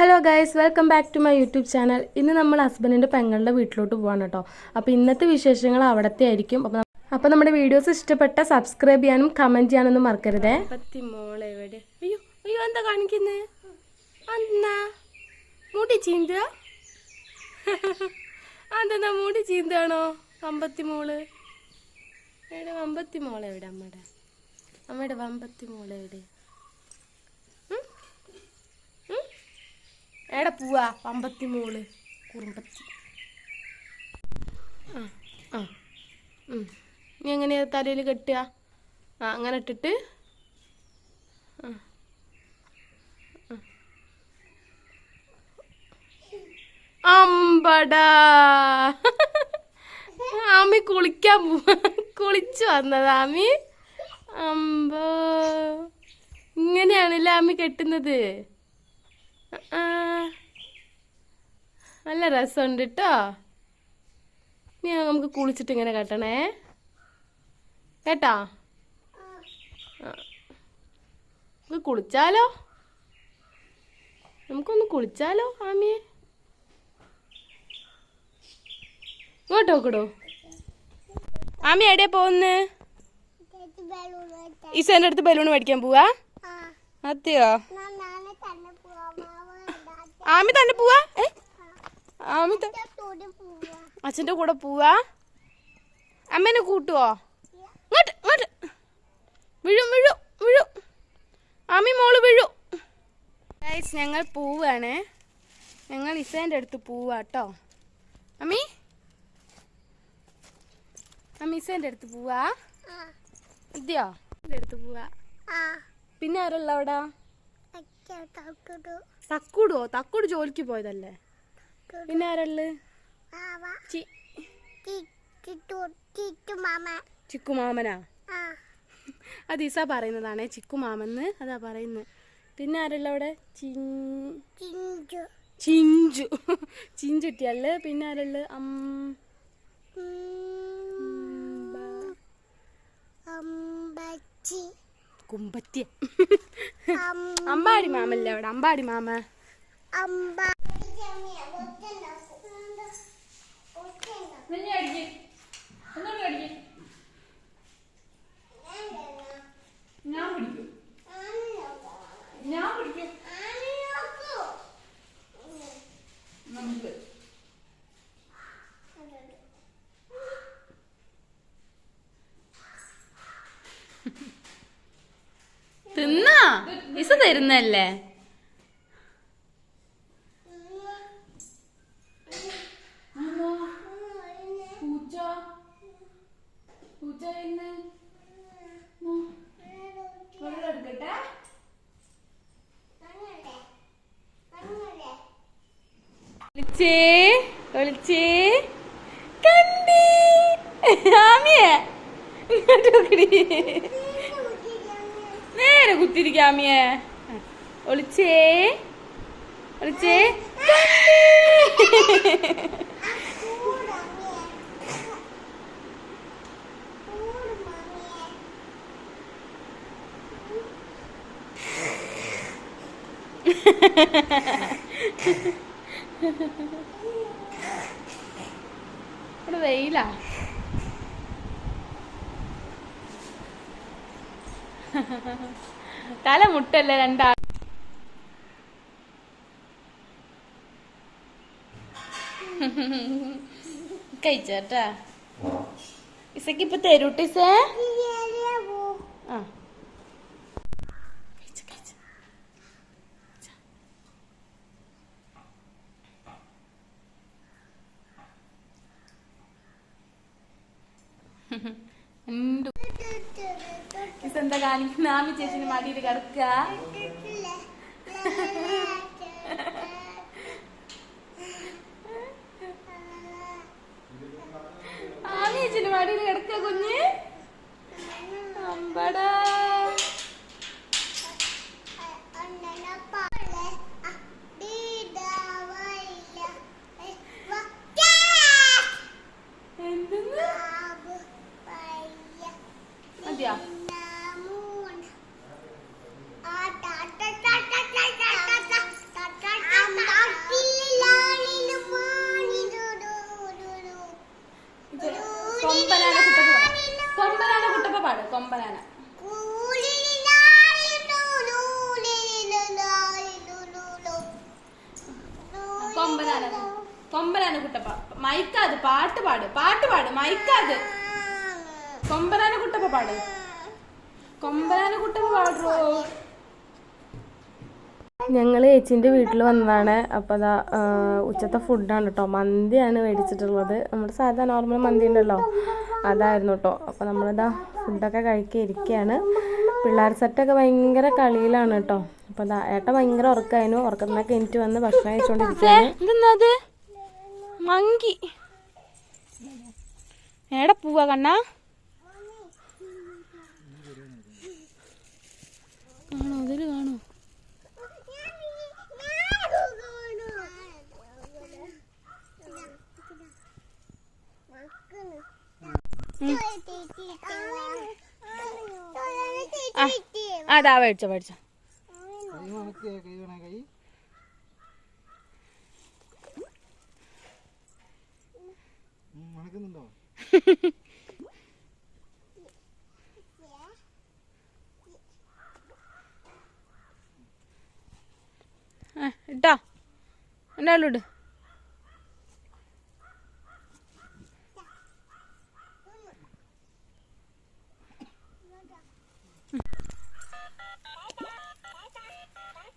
Hello guys, welcome back to my YouTube channel. ഇന്ന് നമ്മൾ ഹസ്ബൻഡിൻ്റെ പെങ്ങളുടെ വീട്ടിലോട്ട് പോവാണ് കേട്ടോ. അപ്പോൾ ഇന്നത്തെ വിശേഷങ്ങൾ അവിടത്തെ ആയിരിക്കും. അപ്പോൾ നമ്മുടെ വീഡിയോസ് ഇഷ്ടപ്പെട്ട സബ്സ്ക്രൈബ് ചെയ്യാനും കമൻറ്റ് ചെയ്യാനൊന്നും മറക്കരുതേ. മോളെ എവിടെ? അയ്യോ അയ്യോ, എന്താ കാണിക്കുന്നേ? എന്നാ മുടി ചീന്ത? അതെന്താ മുടി ചീന്താണോ? വമ്പത്തി മോള് എവിടെ? വമ്പത്തി മോളെ എവിടെ? അമ്മയുടെ വമ്പത്തി മോളെ എവിടെ? എവിടെ പോവാ വമ്പത്തി മോള്? കുറുമ്പത്തി. നീ എങ്ങനെയാ തലയിൽ കെട്ടുക? അങ്ങനെ ഇട്ടിട്ട് അമ്പടാ, ആമി കുളിക്കാൻ പോവാ. കുളിച്ചു വന്നതാ ആമി. അമ്പോ, ഇങ്ങനെയാണല്ലേ ആമി കെട്ടുന്നത്? നല്ല രസമുണ്ട് കേട്ടോ. നീ നമുക്ക് കുളിച്ചിട്ട് ഇങ്ങനെ കെട്ടണേ കേട്ടാ. നമുക്ക് കുളിച്ചാലോ? നമുക്കൊന്ന് കുളിച്ചാലോ ആമിയെ? ഇങ്ങോട്ട് നോക്കടോ. ആമി എവിടെയാ പോകുന്നേ? ഈശോന്റെ അടുത്ത് ബലൂൺ മേടിക്കാൻ പോവാ? അതെയോ? ആമി തന്നെ പോവാ? ആമി അച്ഛൻ്റെ കൂടെ പോവാ? അമ്മേനെ കൂട്ടുവോ? ഇങ്ങോട്ട് ഇങ്ങോട്ട്. വീഴും. ആമി മോള് വീഴു. ഗൈസ്, ഞങ്ങൾ പോവാണ്. ഞങ്ങൾ ഇസേൻ്റെ അടുത്ത് പോവാട്ടോ. അമ്മി ഇസേൻ്റെ അടുത്ത് പോവാ? ഇതെയോ? എൻ്റെ അടുത്ത് പോവാ. പിന്നെ ആരല്ല അവിടെ? തക്കൂടോ? തക്കൂട് ജോലിക്ക് പോയതല്ലേ. പിന്നെ ആരള്ളു? ചിക്കുമാമനാ? അത് ഈസ പറയുന്നതാണേ, ചിക്കുമാമെന്ന് അതാ പറയുന്നത്. പിന്നെ ആരല്ല അവിടെ? ചിഞ്ചുട്ടിയല്ലേ. പിന്നെ ആരള്ളു? കുമ്പത്തിയ. അമ്പാടി മാമല്ലേ അവിടെ? അമ്പാടി മാമ. തിന്നാ ഇസ തരുന്നല്ലേ? ഒളിച്ചേ കണ്ടി ആമിയെ. നേരെ കുത്തിരിക്ക ആമിയെ. ഒളിച്ചേ ഇവിടെ വെയിലാ. തല മുട്ടല്ലേ രണ്ടാൾ. കഴിച്ചാട്ടാ. ഇസക്ക് ഇപ്പൊ തരൂട്ടിസേ. എന്താ കാണിക്കുന്ന? ആമി ചേച്ചിന് മടിയിൽ കിടക്കുക. ആമി ചേച്ചിന് മടിയിൽ കിടക്കുക കുഞ്ഞ്. അമ്പടാ. മതിയാ? കൊമ്പനാന. കൊമ്പനാന കൊമ്പനാന കുട്ടപ്പ മൈക്കാത് പാട്ട് പാട് മൈക്കാത് കൊമ്പനാന കുട്ടപ്പ പാട് കൊമ്പനാന കുട്ടപ്പ പാടോ. ഞങ്ങൾ ചേച്ചീൻ്റെ വീട്ടിൽ വന്നതാണ്. അപ്പോൾ അതാ ഉച്ചത്തെ ഫുഡാണ് കേട്ടോ. മന്തിയാണ് മേടിച്ചിട്ടുള്ളത്. നമ്മുടെ സാധാ നോർമൽ മന്തി ഉണ്ടല്ലോ, അതായിരുന്നു കേട്ടോ. അപ്പോൾ നമ്മളിതാ ഫുഡൊക്കെ കഴിക്കാനിരിക്കുകയാണ്. പിള്ളേർ സെറ്റൊക്കെ ഭയങ്കര കളിയിലാണ് കേട്ടോ. അപ്പോൾ അതാ ഏട്ടൻ ഭയങ്കര ഉറക്കമായിരുന്നു. ഉറക്കത്തിനൊക്കെ എനിക്ക് വന്ന് ഭക്ഷണം കഴിച്ചുകൊണ്ടിരിക്കുന്നത്. മങ്കി എവിടെ പോവാ കണ്ണാ? കാണോ അതില് കാണോ? അതാ മേടിച്ചോ ഇട്ടോ എന്തായാലും ഇട്.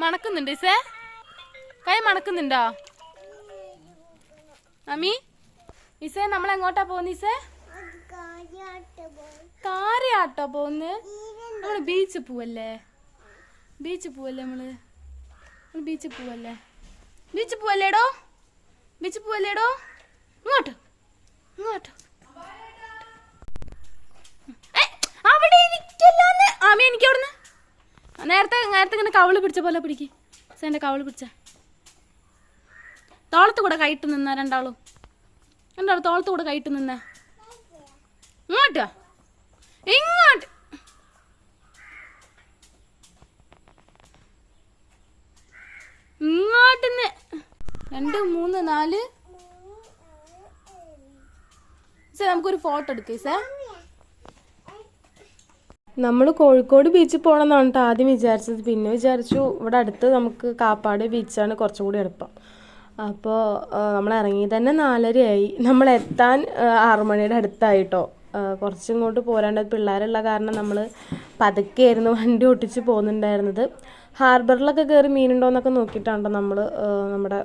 മണക്കുന്നുണ്ട് ഇസേ? കൈ മണക്കുന്നുണ്ടോ അമ്മി? ഇസേ നമ്മൾ എങ്ങോട്ടാ പോകുന്ന ഇസേ? കാര്യാട്ടോ പോന്ന്? നമ്മള് ബീച്ചിൽ പോവല്ലേ നമ്മള്? ബീച്ചിൽ പോവല്ലേടോ? ഇങ്ങോട്ട് അവിടെ ഇരിക്കല്ലോന്ന്. ആമി എനിക്ക് അവിടുന്ന് നേരത്തെ ഇങ്ങനെ കവള് പിടിച്ച പോലെ പിടിക്ക്. എന്റെ കവള് പിടിച്ച തോളത്ത് കൂടെ കൈയിട്ട് നിന്ന രണ്ടാളും തോളത്ത് കൂടെ കൈയിട്ട് നിന്ന. ഇങ്ങോട്ട് ഇങ്ങോട്ട് 2 3 4 നമുക്കൊരു ഫോട്ടോ എടുക്കേ സാർ. നമ്മൾ കോഴിക്കോട് ബീച്ചിൽ പോകണമെന്നാണ് കേട്ടോ ആദ്യം വിചാരിച്ചത്. പിന്നെ വിചാരിച്ചു ഇവിടെ അടുത്ത് നമുക്ക് കാപ്പാട് ബീച്ചാണ് കുറച്ചുകൂടി എളുപ്പം. അപ്പോൾ നമ്മൾ ഇറങ്ങി തന്നെ 4:30 നമ്മൾ എത്താൻ 6 മണിയുടെ അടുത്തായിട്ടോ. കുറച്ചിങ്ങോട്ട് പോരാണ്ടത് പിള്ളേരുള്ള കാരണം നമ്മൾ പതുക്കെയായിരുന്നു വണ്ടി ഓട്ടിച്ച് പോകുന്നുണ്ടായിരുന്നത്. ഹാർബറിലൊക്കെ കയറി മീനുണ്ടോയെന്നൊക്കെ നോക്കിയിട്ടാണ് നമ്മൾ നമ്മുടെ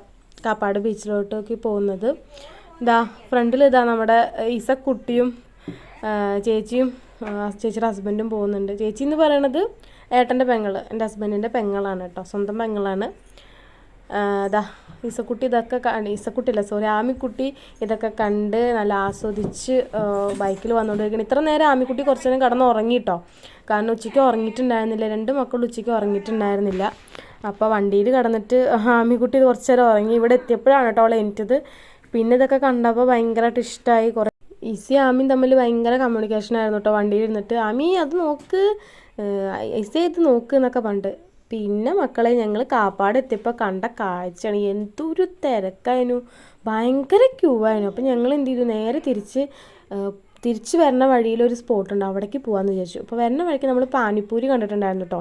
കാപ്പാട് ബീച്ചിലോട്ടൊക്കെ പോകുന്നത്. ഫ്രണ്ടിൽ നമ്മുടെ ഈസക്കുട്ടിയും ചേച്ചിയും ചേച്ചിയുടെ ഹസ്ബൻഡും പോകുന്നുണ്ട്. ചേച്ചി എന്ന് പറയണത് ഏട്ടൻ്റെ പെങ്ങൾ, എൻ്റെ ഹസ്ബൻഡിൻ്റെ പെങ്ങളാണ് കേട്ടോ, സ്വന്തം പെങ്ങളാണ്. ഈസക്കുട്ടി ആമിക്കുട്ടി ഇതൊക്കെ കണ്ട് നല്ല ആസ്വദിച്ച് ബൈക്കിൽ വന്നുകൊണ്ടിരിക്കണം. ഇത്ര നേരം ആമിക്കുട്ടി കുറച്ച് നേരം കിടന്ന് ഉറങ്ങിട്ടോ. കാരണം ഉച്ചയ്ക്ക് ഉറങ്ങിയിട്ടുണ്ടായിരുന്നില്ല, 2 മക്കൾ ഉച്ചയ്ക്ക് ഉറങ്ങിയിട്ടുണ്ടായിരുന്നില്ല. അപ്പോൾ വണ്ടിയിൽ കിടന്നിട്ട് ആമിക്കുട്ടി കുറച്ച് നേരം ഉറങ്ങി. ഇവിടെ എത്തിയപ്പോഴാണ് കേട്ടോ അവളെ എണീറ്റത്. പിന്നെ ഇതൊക്കെ കണ്ടപ്പോൾ ഭയങ്കരമായിട്ട് ഇഷ്ടമായി. കുറേ ഈസി ആമിയും തമ്മിൽ ഭയങ്കര കമ്മ്യൂണിക്കേഷൻ ആയിരുന്നു കേട്ടോ. വണ്ടിയിൽ ഇരുന്നിട്ട് ആമി അത് നോക്ക്, ഈസി ഇത് നോക്ക് എന്നൊക്കെ പറഞ്ഞിട്ട്. പിന്നെ മക്കളെ ഞങ്ങൾ കാപ്പാട് എത്തിയപ്പോൾ കണ്ട കാഴ്ചയാണ്. എന്തൊരു തിരക്കായിരുന്നു, ഭയങ്കര ക്യൂ ആയിരുന്നു. അപ്പോൾ ഞങ്ങൾ എന്ത് ചെയ്തു, നേരെ തിരിച്ച് വരുന്ന വഴിയിലൊരു സ്പോട്ടുണ്ട്, അവിടേക്ക് പോകാമെന്ന് വിചാരിച്ചു. അപ്പോൾ വരുന്ന വഴിക്ക് നമ്മൾ പാനിപ്പൂരി കണ്ടിട്ടുണ്ടായിരുന്നു കേട്ടോ.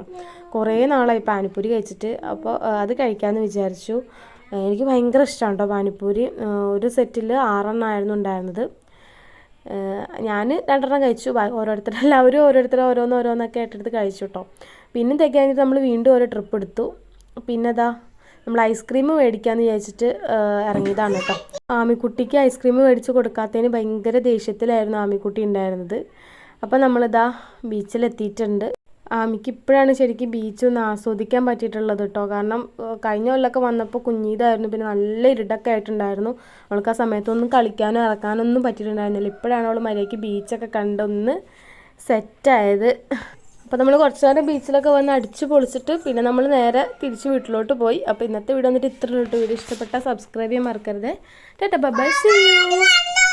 കുറേ നാളായി പാനിപ്പൂരി കഴിച്ചിട്ട്. അപ്പോൾ അത് കഴിക്കാമെന്ന് വിചാരിച്ചു. എനിക്ക് ഭയങ്കര ഇഷ്ടമാണ് കേട്ടോ പാനിപ്പൂരി. ഒരു സെറ്റിൽ 6 ആയിരുന്നു ഉണ്ടായിരുന്നത്. ഞാൻ 2 കഴിച്ചു. എല്ലാവരും ഓരോന്നൊക്കെ ആയിട്ടെടുത്ത് കഴിച്ചു കേട്ടോ. പിന്നെ തികഞ്ഞിട്ട് നമ്മൾ വീണ്ടും ഓരോ ട്രിപ്പ് എടുത്തു. പിന്നെ നമ്മൾ ഐസ്ക്രീം മേടിക്കാമെന്ന് വിചാരിച്ചിട്ട് ഇറങ്ങിയതാണ് കേട്ടോ. ആമിക്കുട്ടിക്ക് ഐസ്ക്രീം മേടിച്ച് കൊടുക്കാത്തതിന് ഭയങ്കര ദേഷ്യത്തിലായിരുന്നു ആമിക്കുട്ടി ഉണ്ടായിരുന്നത്. അപ്പോൾ ബീച്ചിലെത്തിയിട്ടുണ്ട്. ആമിക്ക് ഇപ്പോഴാണ് ശരിക്കും ബീച്ചൊന്ന് ആസ്വദിക്കാൻ പറ്റിയിട്ടുള്ളത് കേട്ടോ. കാരണം കഴിഞ്ഞ കൊല്ലമൊക്കെ വന്നപ്പോൾ കുഞ്ഞീതായിരുന്നു, പിന്നെ നല്ല ഇരുട്ടൊക്കെ ആയിട്ടുണ്ടായിരുന്നു. അവൾക്ക് ആ സമയത്തൊന്നും കളിക്കാനോ ഇറക്കാനൊന്നും പറ്റിയിട്ടുണ്ടായിരുന്നില്ല. ഇപ്പോഴാണ് അവൾ മര്യാദയ്ക്ക് ബീച്ചൊക്കെ കണ്ടൊന്ന് സെറ്റായത്. അപ്പോൾ നമ്മൾ കുറച്ച് നേരം ബീച്ചിലൊക്കെ വന്ന് അടിച്ച് പൊളിച്ചിട്ട് പിന്നെ നമ്മൾ നേരെ തിരിച്ച് വീട്ടിലോട്ട് പോയി. അപ്പോൾ ഇന്നത്തെ വീഡിയോ വന്നിട്ട് ഇത്രയുള്ളൂ. വീഡിയോ ഇഷ്ടപ്പെട്ടാൽ സബ്സ്ക്രൈബ് ചെയ്യാൻ മറക്കരുത്. Tata bye, see U.